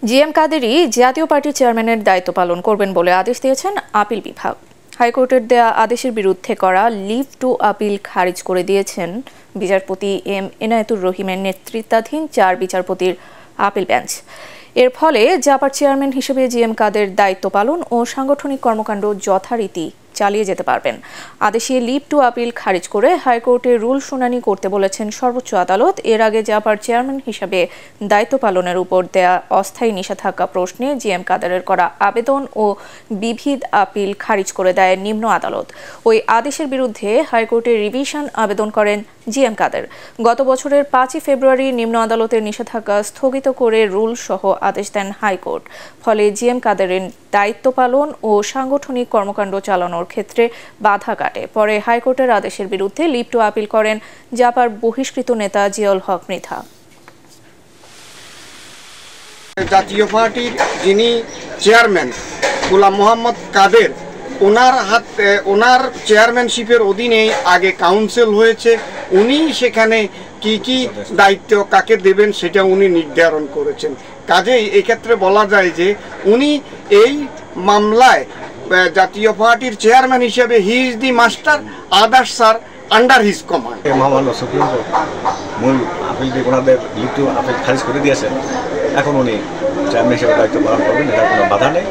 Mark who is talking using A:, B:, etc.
A: GM Kaderi জাতীয় পার্টির চেয়ারম্যানের দায়িত্ব পালন করবেন বলে আদেশ দিয়েছেন আপিল বিভাগ। হাইকোর্টের দেয়া আদেশের বিরুদ্ধে করা লিভ টু আপিল খারিজ করে দিয়েছেন বিচারপতি এম এনায়েতুর রহিমের নেতৃত্বাধীন 4 বিচারপতির আপিল বেঞ্চ। এর ফলে জাপার চেয়ারম্যান হিসেবে জিএম কাদের দায়িত্ব পালন ও সাংগঠনিক কর্মকাণ্ড যথারীতি চালিয়ে যেতে পারবেন। আদেশে লিভ টু আপিল খারিজ করে হাইকোর্টে রুল শুনানি করতে বলেছেন সর্বোচ্চ আদালত। এর আগে জাপার চেয়ারম্যান হিসেবে দায়িত্ব পালনের উপর দেয়া অস্থায়ী নিষেধাজ্ঞা প্রশ্নে জিএম কাদেরের করা আবেদন ও বিবিধ আপিল খারিজ করে দেয় নিম্ন আদালত। ওই আদেশের বিরুদ্ধে হাইকোর্টে রিভিশন আবেদন করেন জিএম কাদের। গত বছরের 5 ফেব্রুয়ারি নিম্ন আদালতের নিষেধাজ্ঞা স্থগিত করে রুল সহ আদেশ দেন হাইকোর্ট। ফলে জিএম কাদেরের দায়িত্ব পালন ও সাংগঠনিক কর্মকাণ্ড চালানোর ক্ষেত্রে বাধা কাটে। পরে হাইকোর্টের আদেশের বিরুদ্ধে লিভ টু আপিল করেন জাপার বহিষ্কৃত নেতা জিয়াউল হক মৃধা।
B: জাতীয় পার্টির যিনি চেয়ারম্যান গোলাম মোহাম্মদ কাদের, ওনার চেয়ারম্যানশিপের অধীনে আগে কাউন্সিল হয়েছে। উনি সেখানে কি কি দায়িত্ব কাকে দেবেন সেটা উনি নির্ধারণ করেছেন। কাজেই এক্ষেত্রে বলা যায় যে উনি এই মামলায় জাতীয় পার্টির চেয়ারম্যান হিসেবে he is the master, others আর আন্ডার হিজ কমান্ড।
C: মহামান্য সুপ্রিম কোর্ট মূল আপিল দিয়ে ওনাদের লিভ টু আপিল খারিজ করে দিয়েছেন। এখন উনি চেয়ারম্যান হিসেবে দায়িত্ব পালন করবেন, এটার কোনো বাধা নেই।